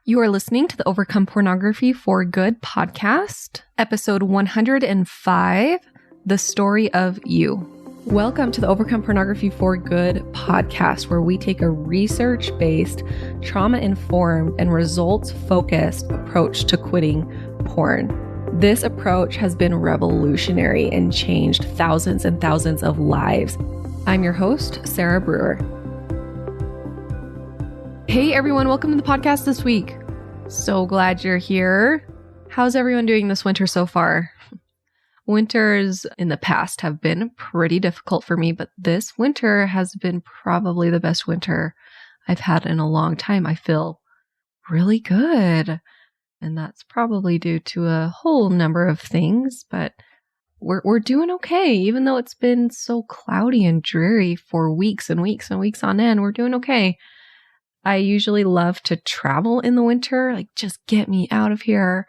You are listening to the Overcome Pornography for Good podcast, episode 105, The Story of You. Welcome to the Overcome Pornography for Good podcast, where we take a research-based, trauma-informed, and results-focused approach to quitting porn. This approach has been revolutionary and changed thousands and thousands of lives. I'm your host, Sarah Brewer. Hey everyone, welcome to the podcast this week. So glad you're here. How's everyone doing this winter so far? Winters in the past have been pretty difficult for me, but this winter has been probably the best winter I've had in a long time. I feel really good. And that's probably due to a whole number of things, but we're doing okay. Even though it's been so cloudy and dreary for weeks and weeks and weeks on end, we're doing okay. I usually love to travel in the winter, like just get me out of here.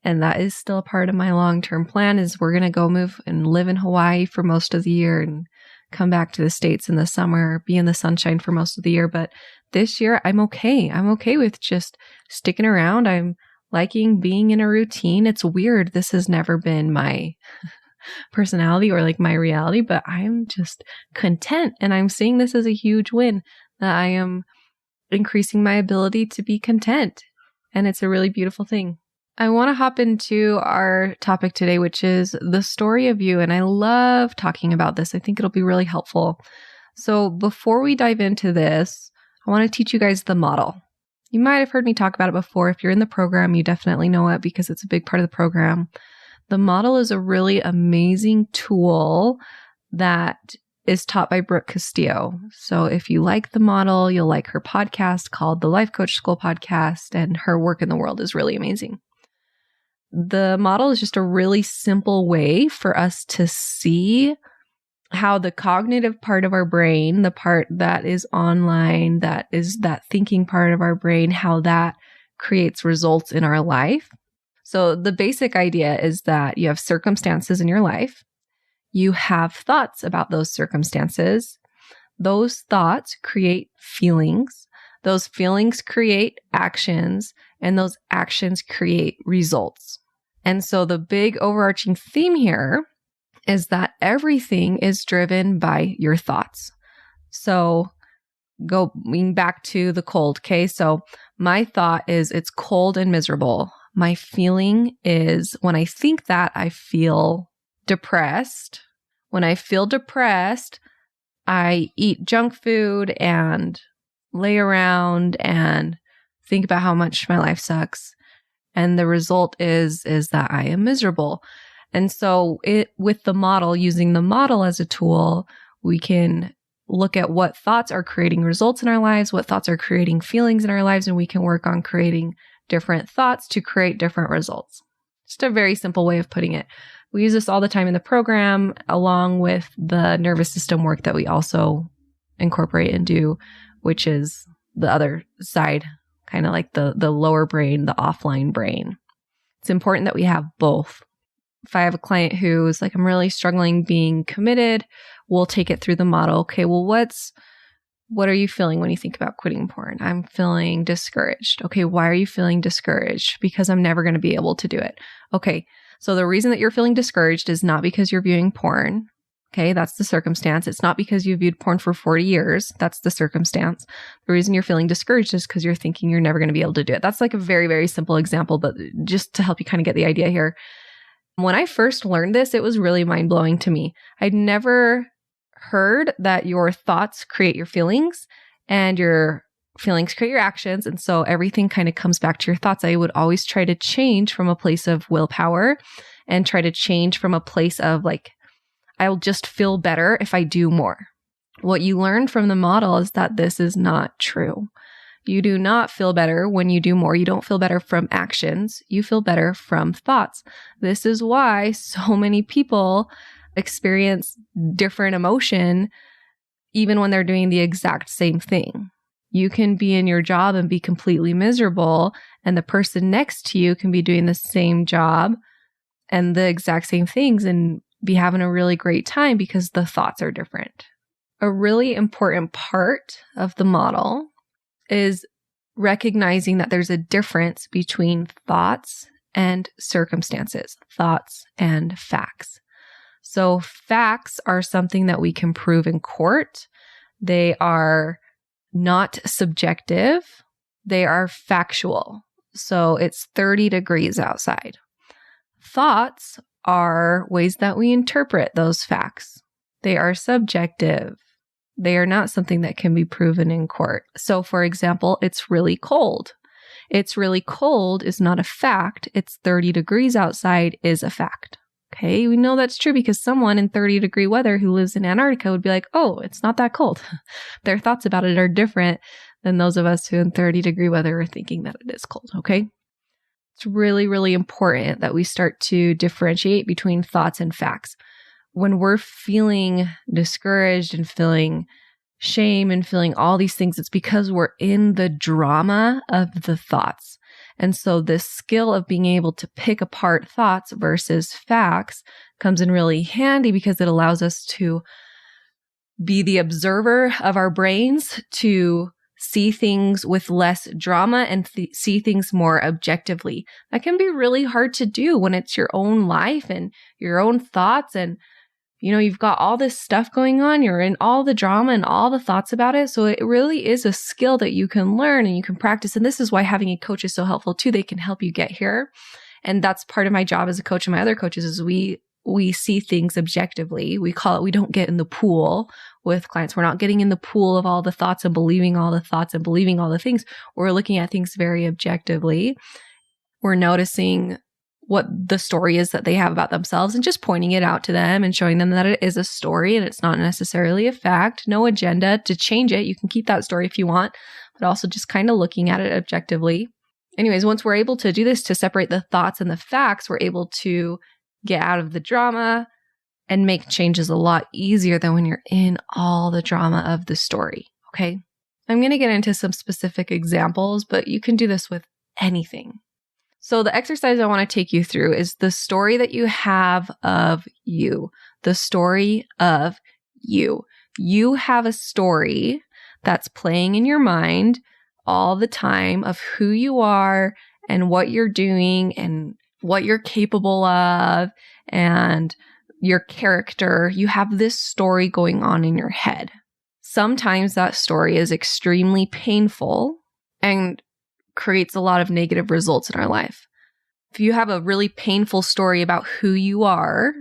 And that is still a part of my long-term plan is we're going to go move and live in Hawaii for most of the year and come back to the States in the summer, be in the sunshine for most of the year. But this year I'm okay. I'm okay with just sticking around. I'm liking being in a routine. It's weird. This has never been my personality or like my reality, but I'm just content. And I'm seeing this as a huge win that I am increasing my ability to be content. And it's a really beautiful thing. I want to hop into our topic today, which is the story of you. And I love talking about this. I think it'll be really helpful. So before we dive into this, I want to teach you guys the model. You might have heard me talk about it before. If you're in the program, you definitely know it because it's a big part of the program. The model is a really amazing tool that is taught by Brooke Castillo. So if you like the model, you'll like her podcast called the Life Coach School Podcast, and her work in the world is really amazing. The model is just a really simple way for us to see how the cognitive part of our brain, the part that is online, that is that thinking part of our brain, how that creates results in our life. So the basic idea is that you have circumstances in your life. You have thoughts about those circumstances. Those thoughts create feelings. Those feelings create actions, and those actions create results. And so the big overarching theme here is that everything is driven by your thoughts. So going back to the cold, okay? So my thought is it's cold and miserable. My feeling is when I think that, I feel depressed. When I feel depressed, I eat junk food and lay around and think about how much my life sucks. And the result is that I am miserable. And so with the model, using the model as a tool, we can look at what thoughts are creating results in our lives, what thoughts are creating feelings in our lives, and we can work on creating different thoughts to create different results. Just a very simple way of putting it. We use this all the time in the program, along with the nervous system work that we also incorporate and do, which is the other side, kind of like the lower brain, the offline brain. It's important that we have both. If I have a client who's like, I'm really struggling being committed, we'll take it through the model. Okay, well, what are you feeling when you think about quitting porn? I'm feeling discouraged. Okay, why are you feeling discouraged? Because I'm never going to be able to do it. Okay, so the reason that you're feeling discouraged is not because you're viewing porn. Okay, that's the circumstance. It's not because you viewed porn for 40 years. That's the circumstance. The reason you're feeling discouraged is because you're thinking you're never going to be able to do it. That's like a very, very simple example, but just to help you kind of get the idea here. When I first learned this, it was really mind-blowing to me. I'd never heard that your thoughts create your feelings and your feelings create your actions. And so everything kind of comes back to your thoughts. I would always try to change from a place of willpower and try to change from a place of like, I'll just feel better if I do more. What you learn from the model is that this is not true. You do not feel better when you do more. You don't feel better from actions. You feel better from thoughts. This is why so many people experience different emotion even when they're doing the exact same thing. You can be in your job and be completely miserable, and the person next to you can be doing the same job and the exact same things and be having a really great time because the thoughts are different. A really important part of the model is recognizing that there's a difference between thoughts and circumstances, thoughts and facts. So facts are something that we can prove in court. They are not subjective. They are factual. So it's 30 degrees outside. Thoughts are ways that we interpret those facts. They are subjective. They are not something that can be proven in court. So for example, it's really cold. It's really cold is not a fact. It's 30 degrees outside is a fact. Okay, we know that's true because someone in 30-degree weather who lives in Antarctica would be like, oh, it's not that cold. Their thoughts about it are different than those of us who in 30-degree weather are thinking that it is cold, okay? It's really, really important that we start to differentiate between thoughts and facts. When we're feeling discouraged and feeling shame and feeling all these things, it's because we're in the drama of the thoughts. And so this skill of being able to pick apart thoughts versus facts comes in really handy because it allows us to be the observer of our brains, to see things with less drama and see things more objectively. That can be really hard to do when it's your own life and your own thoughts and you've got all this stuff going on. You're in all the drama and all the thoughts about it. So it really is a skill that you can learn and you can practice. And this is why having a coach is so helpful too. They can help you get here. And that's part of my job as a coach and my other coaches is we see things objectively. We call it, we don't get in the pool with clients. We're not getting in the pool of all the thoughts and believing all the thoughts and believing all the things. We're looking at things very objectively. We're noticing what the story is that they have about themselves and just pointing it out to them and showing them that it is a story and it's not necessarily a fact. No agenda to change it. You can keep that story if you want, but also just kind of looking at it objectively. Anyways, once we're able to do this, to separate the thoughts and the facts, we're able to get out of the drama and make changes a lot easier than when you're in all the drama of the story. Okay. I'm going to get into some specific examples, but you can do this with anything. So the exercise I want to take you through is the story that you have of you, the story of you. You have a story that's playing in your mind all the time of who you are and what you're doing and what you're capable of and your character. You have this story going on in your head. Sometimes that story is extremely painful and creates a lot of negative results in our life. If you have a really painful story about who you are,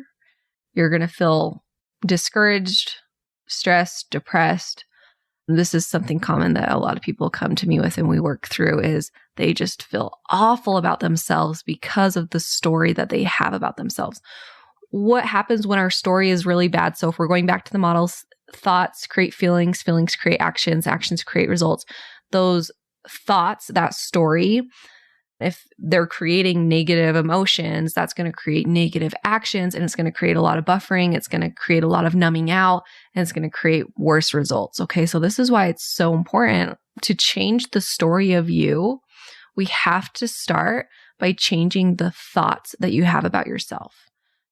you're going to feel discouraged, stressed, depressed. This is something common that a lot of people come to me with and we work through is they just feel awful about themselves because of the story that they have about themselves. What happens when our story is really bad? So if we're going back to the models, thoughts create feelings, feelings create actions, actions create results. Those thoughts, that story, if they're creating negative emotions, that's going to create negative actions and it's going to create a lot of buffering. It's going to create a lot of numbing out and it's going to create worse results. Okay. So this is why it's so important to change the story of you. We have to start by changing the thoughts that you have about yourself.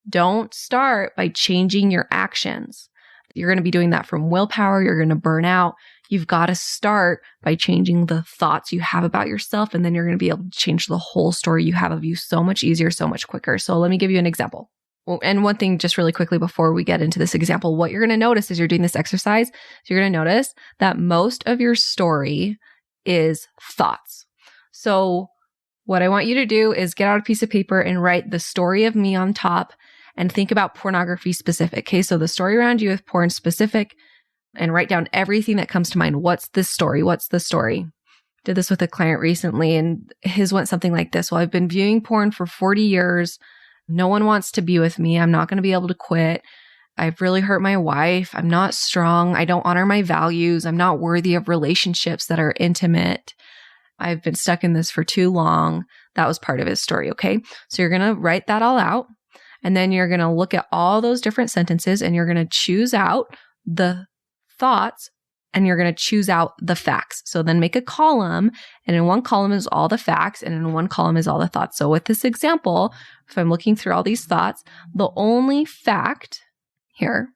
Don't start by changing your actions. You're going to be doing that from willpower. You're going to burn out. You've got to start by changing the thoughts you have about yourself, and then you're going to be able to change the whole story you have of you so much easier, so much quicker. So let me give you an example. And one thing just really quickly before we get into this example, what you're going to notice as you're doing this exercise, you're going to notice that most of your story is thoughts. So what I want you to do is get out a piece of paper and write the story of me on top and think about pornography specific. Okay, so the story around you is porn specific and write down everything that comes to mind. What's this story? What's the story? Did this with a client recently and his went something like this. Well, I've been viewing porn for 40 years. No one wants to be with me. I'm not going to be able to quit. I've really hurt my wife. I'm not strong. I don't honor my values. I'm not worthy of relationships that are intimate. I've been stuck in this for too long. That was part of his story. Okay. So you're going to write that all out. And then you're going to look at all those different sentences and you're going to choose out the thoughts and you're going to choose out the facts. So then make a column, and in one column is all the facts and in one column is all the thoughts. So with this example, if I'm looking through all these thoughts, the only fact here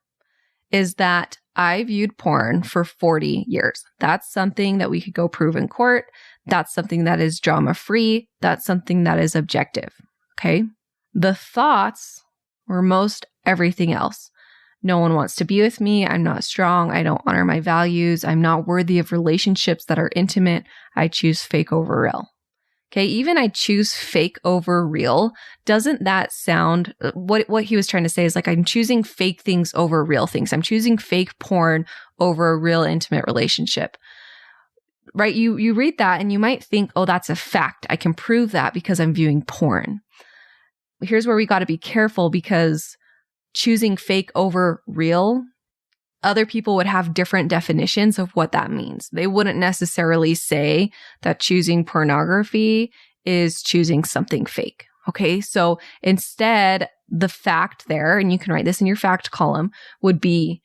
is that I viewed porn for 40 years. That's something that we could go prove in court. That's something that is drama-free. That's something that is objective. Okay? The thoughts were most everything else. No one wants to be with me. I'm not strong. I don't honor my values. I'm not worthy of relationships that are intimate. I choose fake over real. Okay, even I choose fake over real. Doesn't that sound, what he was trying to say is like, I'm choosing fake things over real things. I'm choosing fake porn over a real intimate relationship. Right? You read that and you might think, oh, that's a fact. I can prove that because I'm viewing porn. Here's where we got to be careful, because choosing fake over real, other people would have different definitions of what that means. They wouldn't necessarily say that choosing pornography is choosing something fake. Okay. So instead, the fact there, and you can write this in your fact column, would be,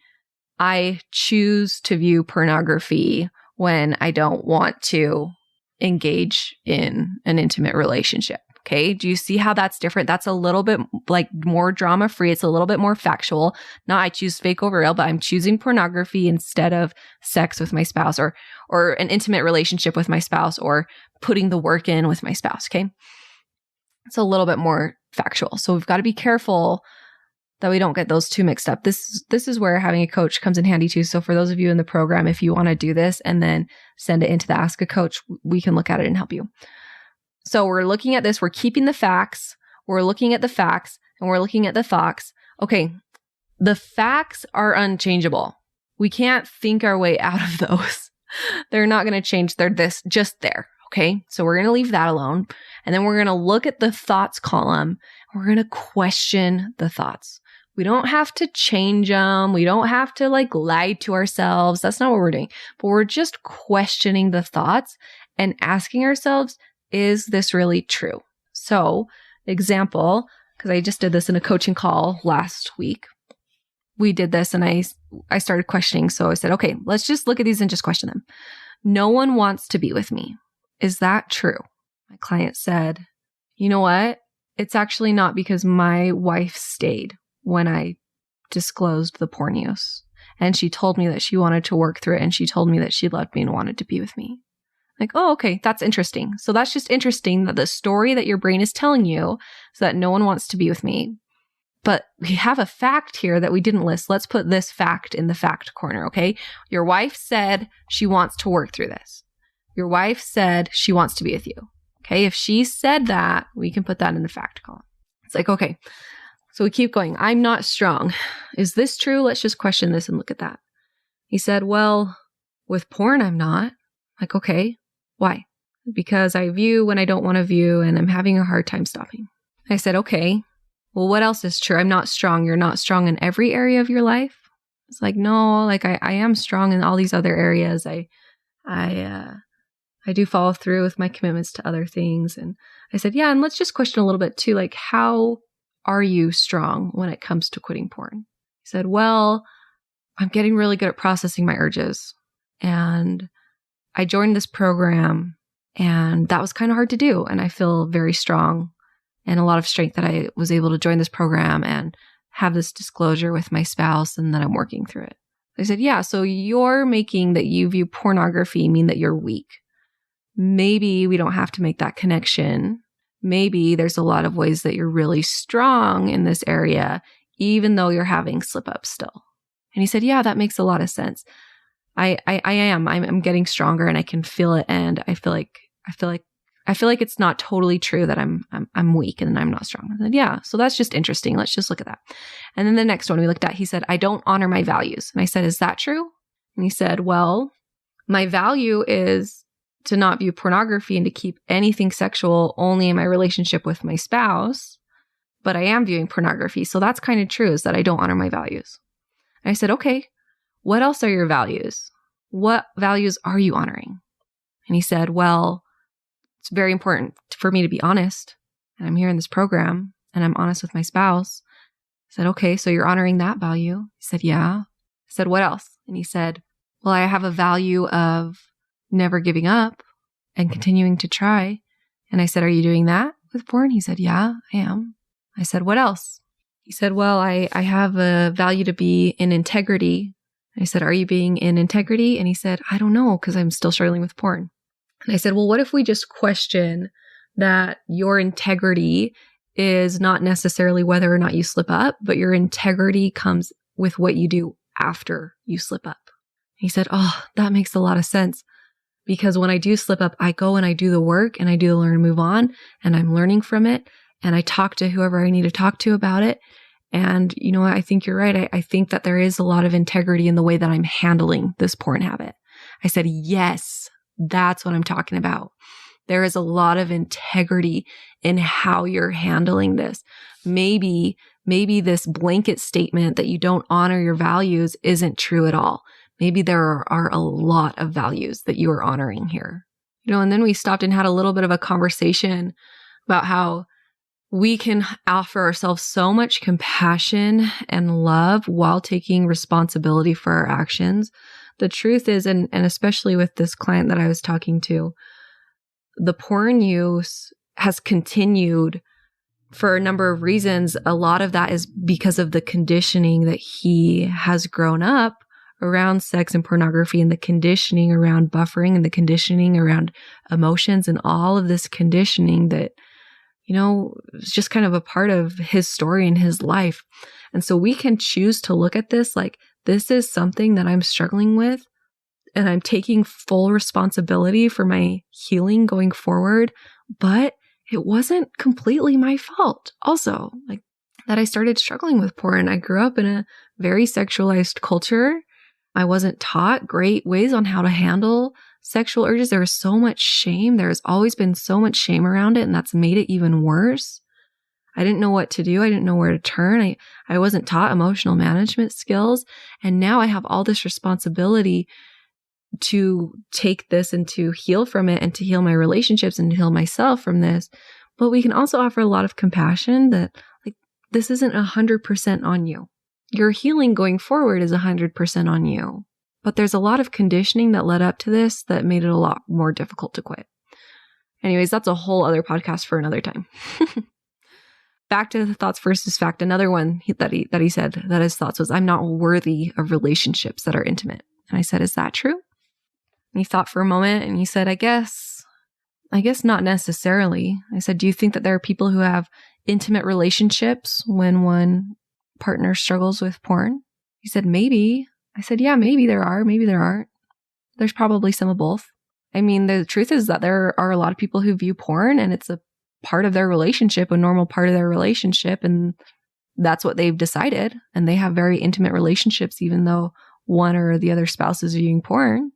I choose to view pornography when I don't want to engage in an intimate relationship. Okay. Do you see how that's different? That's a little bit like more drama free. It's a little bit more factual. Not I choose fake over real, but I'm choosing pornography instead of sex with my spouse, or an intimate relationship with my spouse, or putting the work in with my spouse. Okay. It's a little bit more factual. So we've got to be careful that we don't get those two mixed up. This is where having a coach comes in handy too. So for those of you in the program, if you want to do this and then send it into the Ask a Coach, we can look at it and help you. So we're looking at this, we're keeping the facts, we're looking at the facts, and we're looking at the thoughts. Okay, the facts are unchangeable. We can't think our way out of those. They're not going to change. They're just there. Okay, so we're going to leave that alone. And then we're going to look at the thoughts column. And we're going to question the thoughts. We don't have to change them. We don't have to lie to ourselves. That's not what we're doing. But we're just questioning the thoughts and asking ourselves, is this really true? So, example, because I just did this in a coaching call last week. We did this and I started questioning. So I said, okay, let's just look at these and just question them. No one wants to be with me. Is that true? My client said, you know what? It's actually not, because my wife stayed when I disclosed the porn use. And she told me that she wanted to work through it. And she told me that she loved me and wanted to be with me. Oh, okay, that's interesting. So that's just interesting that the story that your brain is telling you is that no one wants to be with me. But we have a fact here that we didn't list. Let's put this fact in the fact corner, okay? Your wife said she wants to work through this. Your wife said she wants to be with you. Okay, if she said that, we can put that in the fact column. It's okay. So we keep going. I'm not strong. Is this true? Let's just question this and look at that. He said, well, with porn, I'm not. Okay. Why? Because I view when I don't want to view, and I'm having a hard time stopping. I said, okay, well, what else is true? I'm not strong. You're not strong in every area of your life? It's no, I am strong in all these other areas. I do follow through with my commitments to other things. And I said, yeah, and let's just question a little bit too, how are you strong when it comes to quitting porn? He said, well, I'm getting really good at processing my urges. And I joined this program and that was kind of hard to do. And I feel very strong and a lot of strength that I was able to join this program and have this disclosure with my spouse, and that I'm working through it. I said, yeah, so you're making that you view pornography mean that you're weak. Maybe we don't have to make that connection. Maybe there's a lot of ways that you're really strong in this area, even though you're having slip ups still. And he said, yeah, that makes a lot of sense. I am. I'm getting stronger and I can feel it. And I feel like it's not totally true that I'm weak and I'm not strong. I said, yeah. So that's just interesting. Let's just look at that. And then the next one we looked at, he said, I don't honor my values. And I said, is that true? And he said, well, my value is to not view pornography and to keep anything sexual only in my relationship with my spouse. But I am viewing pornography. So that's kind of true, is that I don't honor my values. And I said, okay, what else are your values? What values are you honoring? And he said, well, it's very important for me to be honest. And I'm here in this program and I'm honest with my spouse. I said, okay, so you're honoring that value. He said, yeah. I said, what else? And he said, well, I have a value of never giving up and continuing to try. And I said, are you doing that with porn? He said, yeah, I am. I said, what else? He said, well, I have a value to be in integrity. I said, are you being in integrity? And he said, I don't know, because I'm still struggling with porn. And I said, well, what if we just question that your integrity is not necessarily whether or not you slip up, but your integrity comes with what you do after you slip up. He said, oh, that makes a lot of sense. Because when I do slip up, I go and I do the work and I do the learn and move on, and I'm learning from it. And I talk to whoever I need to talk to about it. And you know what? I think you're right. I think that there is a lot of integrity in the way that I'm handling this porn habit. I said, yes, that's what I'm talking about. There is a lot of integrity in how you're handling this. Maybe this blanket statement that you don't honor your values isn't true at all. Maybe there are a lot of values that you are honoring here. You know, and then we stopped and had a little bit of a conversation about how we can offer ourselves so much compassion and love while taking responsibility for our actions. The truth is, and especially with this client that I was talking to, the porn use has continued for a number of reasons. A lot of that is because of the conditioning that he has grown up around sex and pornography, and the conditioning around buffering, and the conditioning around emotions, and all of this conditioning that, you know, is just kind of a part of his story and his life. And so we can choose to look at this like, this is something that I'm struggling with, and I'm taking full responsibility for my healing going forward, but it wasn't completely my fault. Also, like that I started struggling with porn. I grew up in a very sexualized culture. I wasn't taught great ways on how to handle sexual urges. There was so much shame. There's always been so much shame around it, and that's made it even worse. I didn't know what to do. I didn't know where to turn. I wasn't taught emotional management skills. And now I have all this responsibility to take this and to heal from it, and to heal my relationships and heal myself from this. But we can also offer a lot of compassion that, like, this isn't 100% on you. Your healing going forward is 100% on you. But there's a lot of conditioning that led up to this that made it a lot more difficult to quit. Anyways, that's a whole other podcast for another time. Back to the thoughts versus fact. Another one that he said that his thoughts was, I'm not worthy of relationships that are intimate. And I said, is that true? And he thought for a moment and he said, I guess not necessarily. I said, do you think that there are people who have intimate relationships when one partner struggles with porn? He said, maybe. I said, yeah, maybe there are, maybe there aren't. There's probably some of both. I mean, the truth is that there are a lot of people who view porn and it's a part of their relationship, a normal part of their relationship, and that's what they've decided. And they have very intimate relationships, even though one or the other spouse is viewing porn.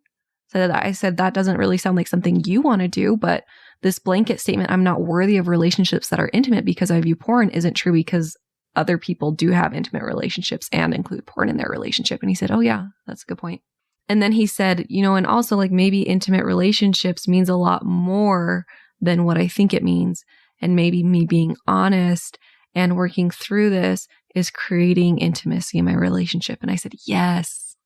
So I said, that doesn't really sound like something you want to do, but this blanket statement, I'm not worthy of relationships that are intimate because I view porn, isn't true, because other people do have intimate relationships and include porn in their relationship. And he said, oh yeah, that's a good point. And then he said, you know, and also like maybe intimate relationships means a lot more than what I think it means. And maybe me being honest and working through this is creating intimacy in my relationship. And I said, yes,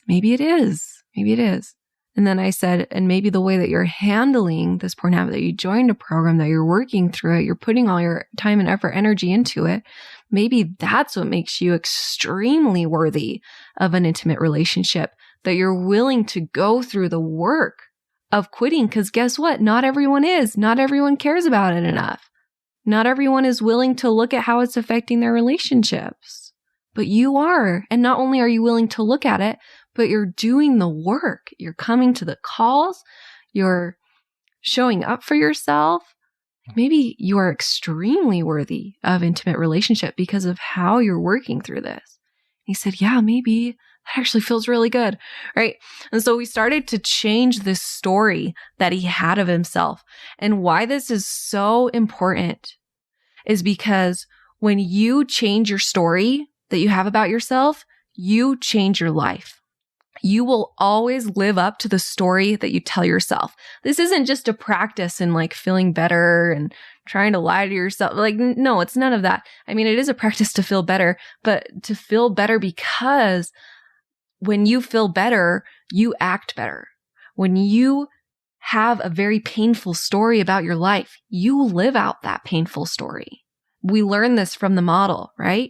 maybe it is. Maybe it is. And then I said, and maybe the way that you're handling this porn habit, that you joined a program, that you're working through it, you're putting all your time and effort, energy into it, maybe that's what makes you extremely worthy of an intimate relationship, that you're willing to go through the work of quitting. Because guess what? Not everyone is. Not everyone cares about it enough. Not everyone is willing to look at how it's affecting their relationships. But you are. And not only are you willing to look at it, but you're doing the work. You're coming to the calls. You're showing up for yourself. Maybe you are extremely worthy of intimate relationship because of how you're working through this. He said, yeah, maybe that actually feels really good. Right. And so we started to change this story that he had of himself. And why this is so important is because when you change your story that you have about yourself, you change your life. You will always live up to the story that you tell yourself. This isn't just a practice in like feeling better and trying to lie to yourself. Like, no, it's none of that. I mean, it is a practice to feel better, but to feel better because when you feel better, you act better. When you have a very painful story about your life, you live out that painful story. We learn this from the model, right?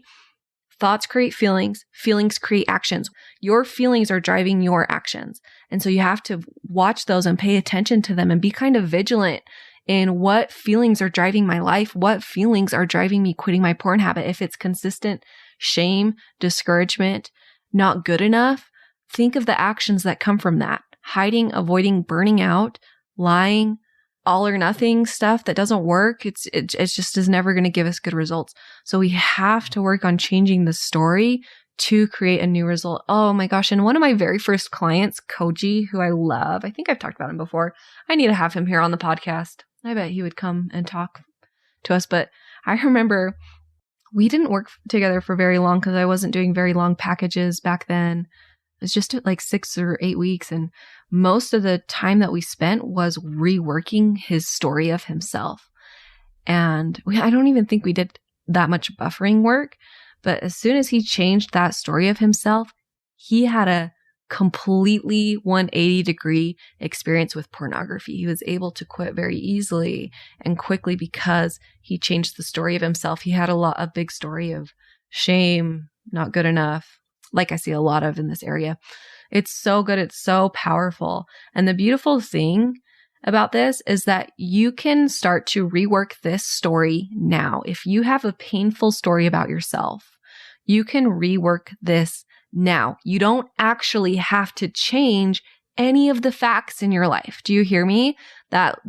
Thoughts create feelings. Feelings create actions. Your feelings are driving your actions. And so you have to watch those and pay attention to them and be kind of vigilant in what feelings are driving my life, what feelings are driving me quitting my porn habit. If it's consistent shame, discouragement, not good enough, think of the actions that come from that. Hiding, avoiding, burning out, lying, all or nothing stuff that doesn't work. It just is never going to give us good results. So we have to work on changing the story to create a new result. Oh my gosh. And one of my very first clients, Koji, who I love, I think I've talked about him before. I need to have him here on the podcast. I bet he would come and talk to us. But I remember we didn't work together for very long because I wasn't doing very long packages back then. It was just like 6 or 8 weeks. And most of the time that we spent was reworking his story of himself. And I don't even think we did that much buffering work. But as soon as he changed that story of himself, he had a completely 180-degree experience with pornography. He was able to quit very easily and quickly because he changed the story of himself. He had a big story of shame, not good enough, like I see a lot of in this area. It's so good. It's so powerful. And the beautiful thing about this is that you can start to rework this story now. If you have a painful story about yourself, you can rework this now. You don't actually have to change any of the facts in your life. Do you hear me? That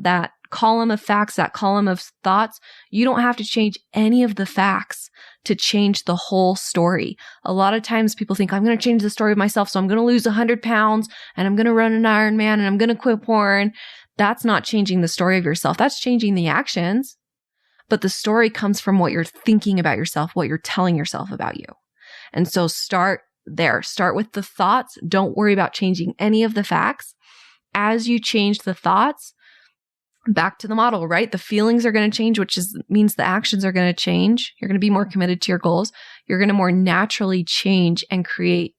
column of facts, that column of thoughts, you don't have to change any of the facts to change the whole story. A lot of times people think, I'm going to change the story of myself, so I'm going to lose 100 pounds and I'm going to run an Ironman and I'm going to quit porn. That's not changing the story of yourself. That's changing the actions. But the story comes from what you're thinking about yourself, what you're telling yourself about you. And so start there. Start with the thoughts. Don't worry about changing any of the facts. As you change the thoughts, back to the model, right? The feelings are going to change, which means the actions are going to change. You're going to be more committed to your goals. You're going to more naturally change and create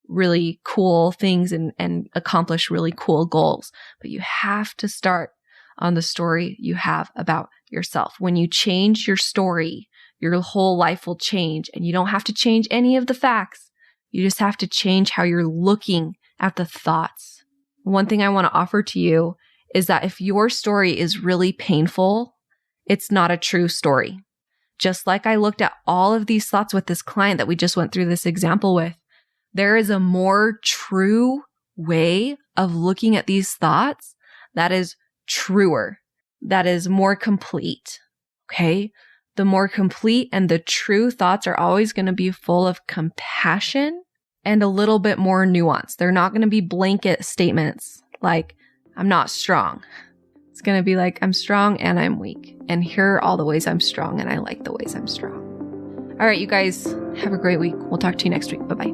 really cool things and accomplish really cool goals. But you have to start on the story you have about yourself. When you change your story, your whole life will change, and you don't have to change any of the facts. You just have to change how you're looking at the thoughts. One thing I want to offer to you is that if your story is really painful, it's not a true story. Just like I looked at all of these thoughts with this client that we just went through this example with, there is a more true way of looking at these thoughts that is truer, that is more complete. Okay? The more complete and the true thoughts are always going to be full of compassion and a little bit more nuance. They're not going to be blanket statements like, I'm not strong. It's going to be like, I'm strong and I'm weak. And here are all the ways I'm strong, and I like the ways I'm strong. All right, you guys, have a great week. We'll talk to you next week. Bye-bye.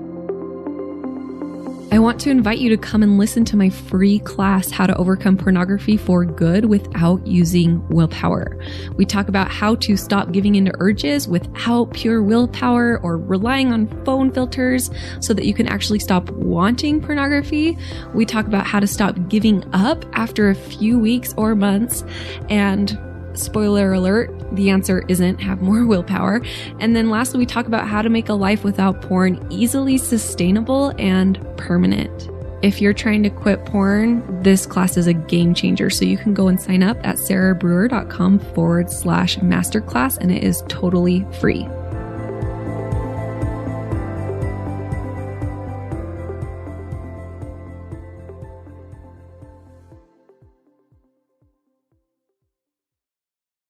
I want to invite you to come and listen to my free class, How to Overcome Pornography for Good Without Using Willpower. We talk about how to stop giving into urges without pure willpower or relying on phone filters so that you can actually stop wanting pornography. We talk about how to stop giving up after a few weeks or months. And spoiler alert, the answer isn't have more willpower. And then lastly, we talk about how to make a life without porn easily sustainable and permanent. If you're trying to quit porn, this class is a game changer. So you can go and sign up at sarahbrewer.com/masterclass, and it is totally free.